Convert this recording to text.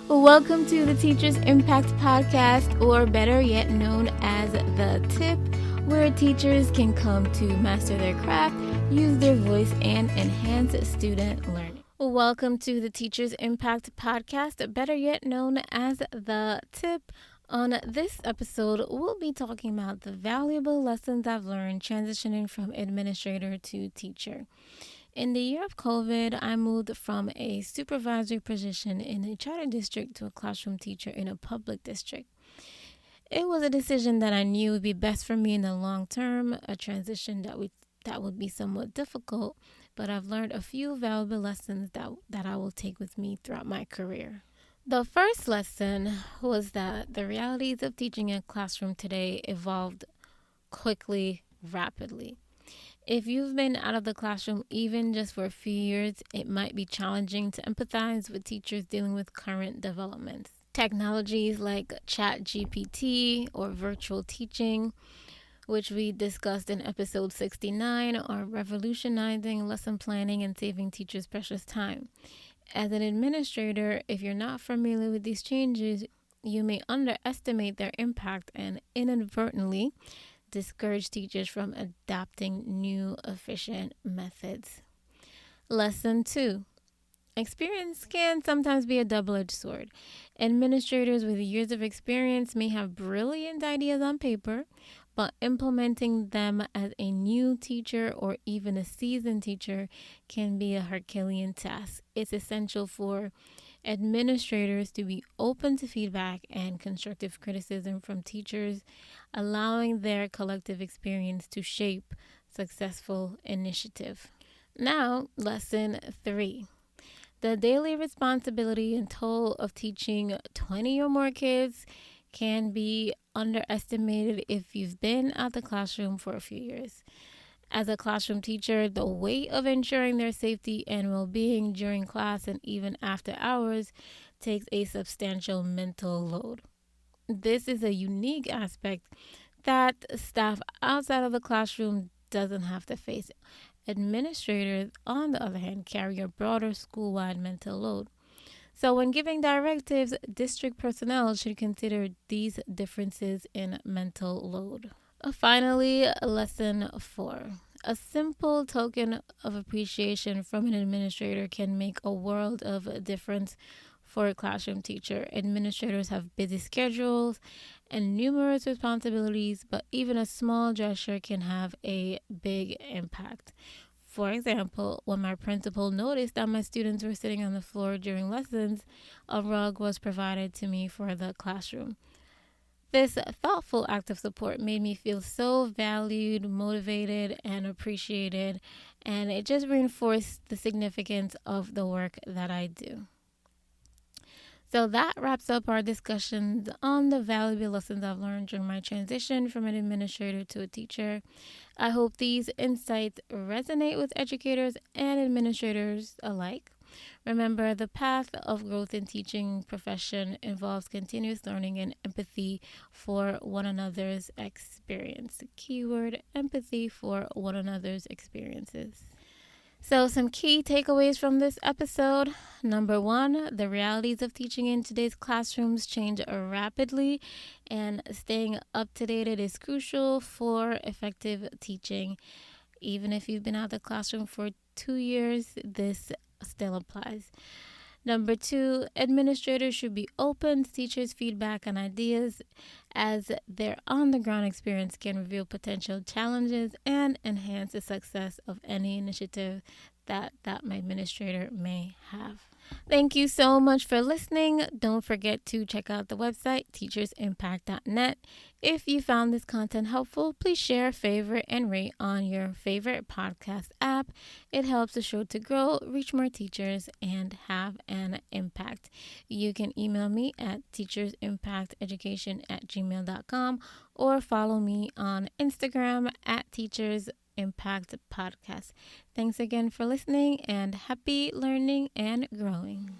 Welcome to the Teachers Impact Podcast, or better yet known as The Tip, where teachers can come to master their craft, use their voice, and enhance student learning. Welcome to the Teachers Impact Podcast, better yet known as The Tip. On this episode, we'll be talking about the valuable lessons I've learned transitioning from administrator to teacher. In the year of COVID, I moved from a supervisory position in a charter district to a classroom teacher in a public district. It was a decision that I knew would be best for me in the long term, a transition that would be somewhat difficult, but I've learned a few valuable lessons that I will take with me throughout my career. The first lesson was that the realities of teaching in a classroom today evolved quickly, rapidly. If you've been out of the classroom even just for a few years, it might be challenging to empathize with teachers dealing with current developments. Technologies like ChatGPT or virtual teaching, which we discussed in episode 69, are revolutionizing lesson planning and saving teachers precious time. As an administrator, if you're not familiar with these changes, you may underestimate their impact and inadvertently discourage teachers from adopting new efficient methods. Lesson 2. Experience can sometimes be a double-edged sword. Administrators with years of experience may have brilliant ideas on paper, but implementing them as a new teacher or even a seasoned teacher can be a Herculean task. It's essential for administrators to be open to feedback and constructive criticism from teachers, allowing their collective experience to shape successful initiative. Now, lesson 3. The daily responsibility and toll of teaching 20 or more kids can be underestimated if you've been out the classroom for a few years. As a classroom teacher, the weight of ensuring their safety and well-being during class and even after hours takes a substantial mental load. This is a unique aspect that staff outside of the classroom doesn't have to face. Administrators, on the other hand, carry a broader school-wide mental load. So when giving directives, district personnel should consider these differences in mental load. Finally, lesson 4. A simple token of appreciation from an administrator can make a world of difference for a classroom teacher. Administrators have busy schedules and numerous responsibilities, but even a small gesture can have a big impact. For example, when my principal noticed that my students were sitting on the floor during lessons, a rug was provided to me for the classroom. This thoughtful act of support made me feel so valued, motivated, and appreciated, and it just reinforced the significance of the work that I do. So that wraps up our discussions on the valuable lessons I've learned during my transition from an administrator to a teacher. I hope these insights resonate with educators and administrators alike. Remember, the path of growth in teaching profession involves continuous learning and empathy for one another's experience. Keyword, empathy for one another's experiences. So some key takeaways from this episode. Number 1, the realities of teaching in today's classrooms change rapidly, and staying up to date is crucial for effective teaching. Even if you've been out of the classroom for 2 years, this still applies. Number 2, administrators should be open to teachers' feedback and ideas, as their on-the-ground experience can reveal potential challenges and enhance the success of any initiative that administrator may have. Thank you so much for listening. Don't forget to check out the website, teachersimpact.net. If you found this content helpful, please share, favorite, and rate on your favorite podcast app. It helps the show to grow, reach more teachers, and have an impact. You can email me at teachersimpacteducation@gmail.com or follow me on Instagram at Teachers Impact Podcast. Thanks again for listening, and happy learning and growing.